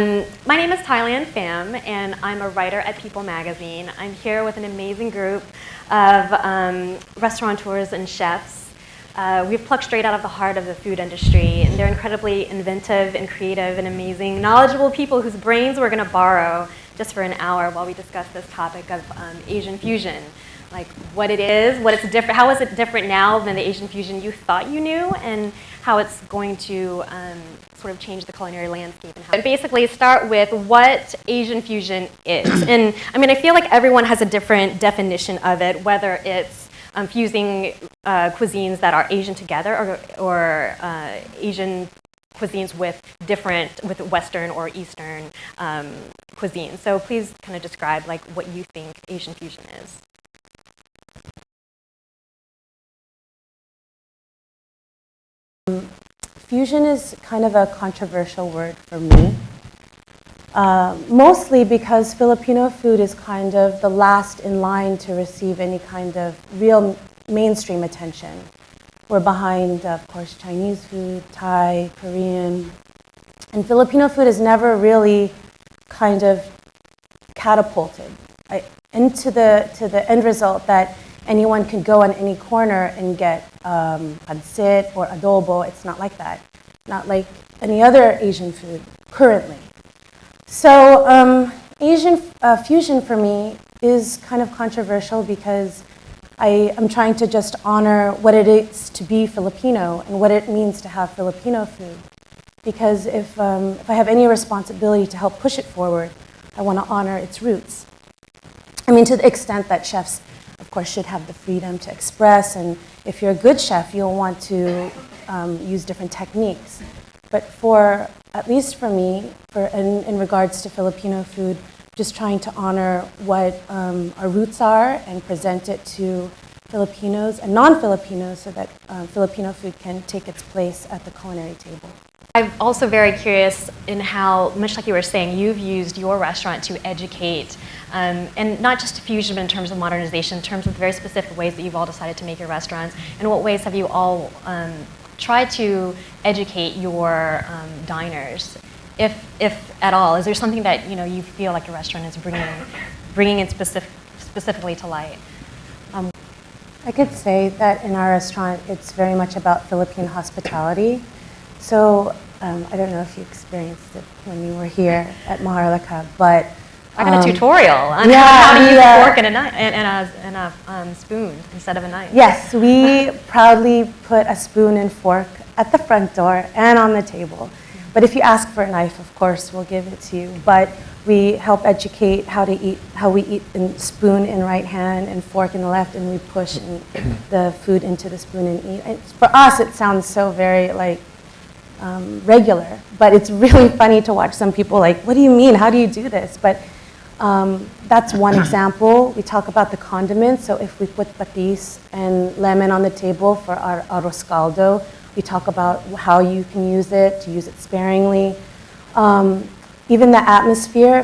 My name is Thailand Pham, and I'm a writer at People Magazine. I'm here with an amazing group of restaurateurs and chefs. We've plucked straight out of the heart of the food industry, and they're incredibly inventive and creative and amazing, knowledgeable people whose brains we're going to borrow just for an hour while we discuss this topic of Asian fusion. Like what it is, what it's different, how is it different now than the Asian fusion you thought you knew, and how it's going to sort of change the culinary landscape. And basically start with what Asian fusion is. And I mean, I feel like everyone has a different definition of it, whether it's fusing cuisines that are Asian together or Asian cuisines with Western or Eastern cuisines. So please kind of describe like what you think Asian fusion is. Fusion is kind of a controversial word for me, mostly because Filipino food is kind of the last in line to receive any kind of real mainstream attention. We're behind, of course, Chinese food, Thai, Korean, and Filipino food has never really kind of catapulted into the end result that anyone can go on any corner and get pancit or adobo. It's not like that. Not like any other Asian food currently. So Asian fusion for me is kind of controversial because I am trying to just honor what it is to be Filipino and what it means to have Filipino food. Because if I have any responsibility to help push it forward, I want to honor its roots. I mean, to the extent that chefs, of course, should have the freedom to express, and if you're a good chef, you'll want to use different techniques. But at least for me, in regards to Filipino food, just trying to honor what our roots are and present it to Filipinos and non-Filipinos so that Filipino food can take its place at the culinary table. I'm also very curious in how, much like you were saying, you've used your restaurant to educate, and not just fusion, but in terms of modernization, in terms of the very specific ways that you've all decided to make your restaurants. In what ways have you all tried to educate your diners, if at all? Is there something that you feel like your restaurant is bringing it specifically to light? I could say that in our restaurant, it's very much about Philippine hospitality. So I don't know if you experienced it when you were here at Maharlika, but I got a tutorial on how to use a fork and a spoon instead of a knife. Yes, we proudly put a spoon and fork at the front door and on the table. But if you ask for a knife, of course, we'll give it to you. But we help educate how we eat in spoon in right hand and fork in the left, and we push the food into the spoon and eat. For us, it sounds so very regular, but it's really funny to watch some people like, what do you mean? How do you do this? But that's one example. We talk about the condiments. So if we put patis and lemon on the table for our arroz caldo, we talk about how you can use it, to use it sparingly. Even the atmosphere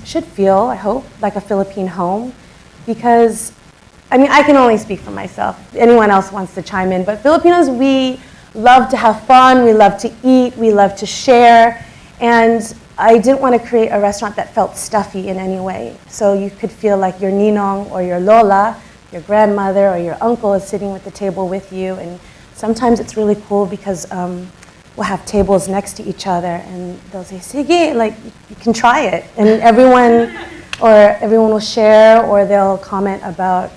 should feel, I hope, like a Philippine home, because, I mean, I can only speak for myself. Anyone else wants to chime in, but Filipinos, we love to have fun, we love to eat, we love to share, and I didn't want to create a restaurant that felt stuffy in any way. So you could feel like your ninong or your lola, your grandmother or your uncle is sitting at the table with you, and sometimes it's really cool because we'll have tables next to each other and they'll say, sige, like you can try it, and everyone will share, or they'll comment about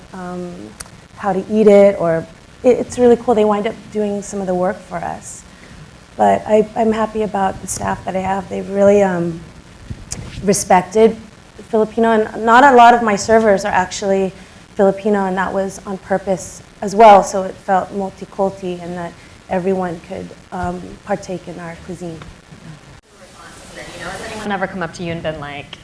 how to eat it, or it's really cool. They wind up doing some of the work for us. But I'm happy about the staff that I have. They've really respected Filipino, and not a lot of my servers are actually Filipino, and that was on purpose as well, so it felt multiculti and that everyone could partake in our cuisine. Has anyone ever come up to you and been like,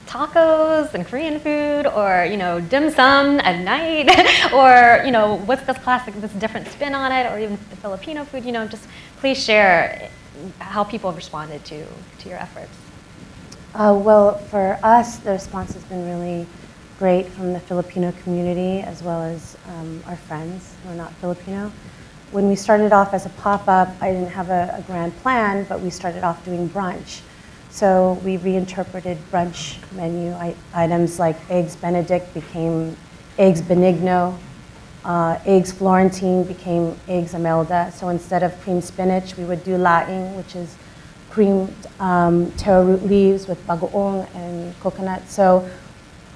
tacos and Korean food, or dim sum at night, or what's this this different spin on it, or even the Filipino food? Just please share how people have responded to your efforts. Well, for us, the response has been really great from the Filipino community as well as our friends who are not Filipino. When we started off as a pop-up, I didn't have a grand plan, but we started off doing brunch. So we reinterpreted brunch menu items like eggs Benedict became eggs Benigno, eggs Florentine became eggs Imelda. So instead of cream spinach, we would do laing, which is creamed taro root leaves with bagoong and coconut. So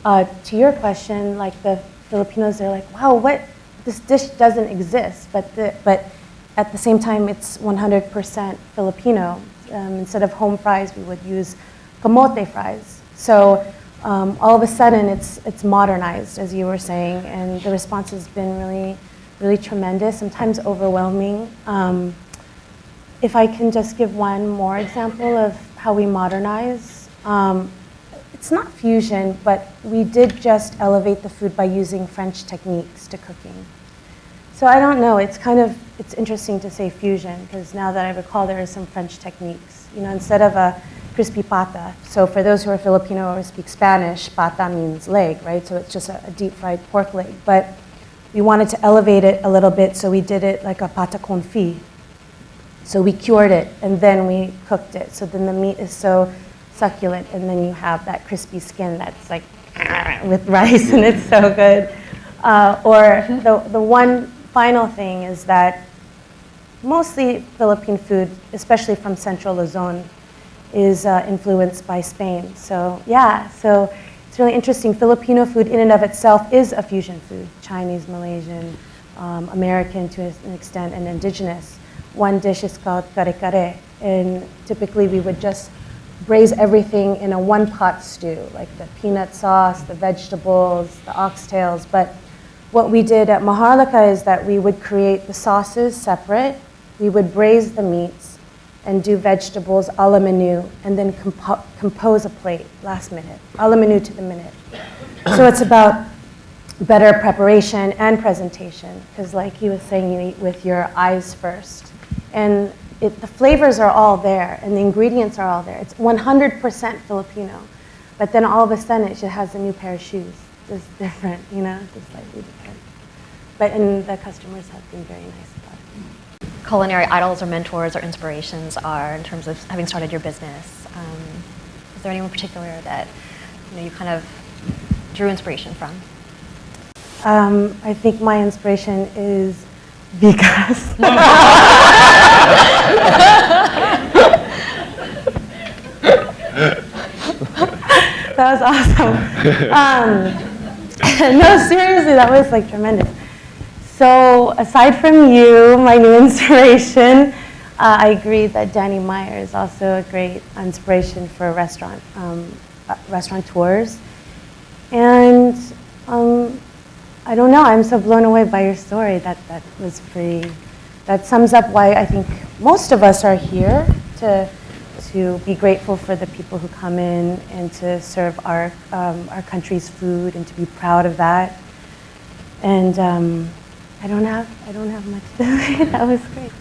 to your question, like the Filipinos, they're like, wow, what? This dish doesn't exist, but at the same time, it's 100% Filipino. Instead of home fries, we would use kamote fries. So all of a sudden, it's modernized, as you were saying, and the response has been really, really tremendous, sometimes overwhelming. If I can just give one more example of how we modernize, it's not fusion, but we did just elevate the food by using French techniques to cooking. So I don't know, it's interesting to say fusion, because now that I recall, there are some French techniques. You know, instead of a crispy pata, so for those who are Filipino or speak Spanish, pata means leg, right? So it's just a deep fried pork leg. But we wanted to elevate it a little bit, so we did it like a pata confit. So we cured it, and then we cooked it. So then the meat is so succulent, and then you have that crispy skin that's like with rice, and it's so good. Or the one final thing is that mostly Philippine food, especially from Central Luzon, is influenced by Spain. So yeah, so it's really interesting. Filipino food in and of itself is a fusion food. Chinese, Malaysian, American to an extent, and indigenous. One dish is called kare-kare, and typically we would just braise everything in a one-pot stew, like the peanut sauce, the vegetables, the oxtails. But what we did at Maharlika is that we would create the sauces separate, we would braise the meats, and do vegetables a la menu, and then compose a plate last minute, a la menu to the minute. So it's about better preparation and presentation, because like he was saying, you eat with your eyes first. And the flavors are all there, and the ingredients are all there. It's 100% Filipino, but then all of a sudden it just has a new pair of shoes. It's different, you know, just slightly different. And the customers have been very nice about it. Culinary idols or mentors or inspirations are in terms of having started your business. Is there anyone particular that you kind of drew inspiration from? I think my inspiration is because that was awesome. No, seriously, that was like tremendous. So aside from you, my new inspiration, I agree that Danny Meyer is also a great inspiration for restaurateurs. And I don't know, I'm so blown away by your story. That sums up why I think most of us are here, to be grateful for the people who come in and to serve our country's food and to be proud of that. And I don't have much to say. That was great.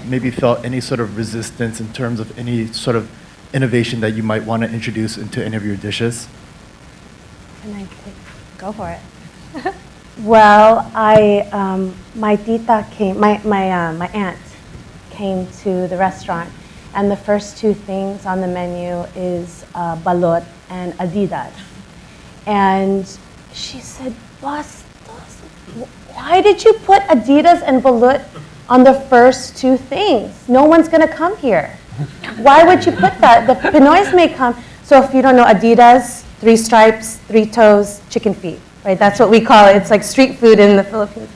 Maybe felt any sort of resistance in terms of any sort of innovation that you might want to introduce into any of your dishes? Can I Go for it. Well, my tita came, my aunt came to the restaurant, and the first two things on the menu is balot and Adidas. And she said, Boss, why did you put Adidas and balut on the first two things? No one's gonna come here. Why would you put that? The Pinoys may come. So if you don't know, Adidas, 3 stripes, 3 toes, chicken feet. Right, that's what we call it. It's like street food in the Philippines.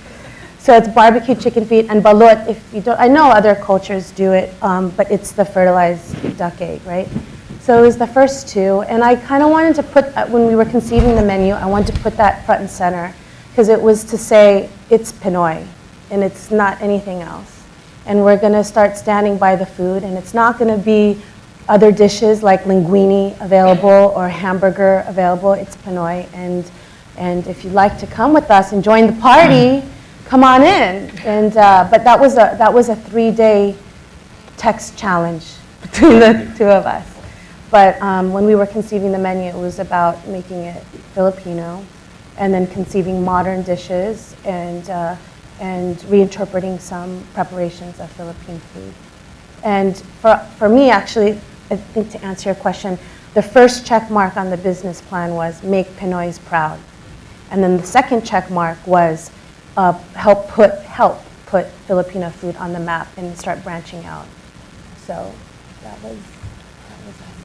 So it's barbecue chicken feet and balut. If you don't, I know other cultures do it, but it's the fertilized duck egg, right? So it was the first two, and I kind of wanted to put, when we were conceiving the menu, I wanted to put that front and center, because it was to say it's Pinoy, and it's not anything else. And we're going to start standing by the food, and it's not going to be other dishes like linguine available or hamburger available. It's Pinoy, and if you'd like to come with us and join the party, come on in. And but that was a 3-day text challenge between the two of us. But when we were conceiving the menu, it was about making it Filipino, and then conceiving modern dishes and reinterpreting some preparations of Philippine food. And for me, actually, I think to answer your question, the first check mark on the business plan was make Pinoys proud. And then the second check mark was help put Filipino food on the map and start branching out. So that was us.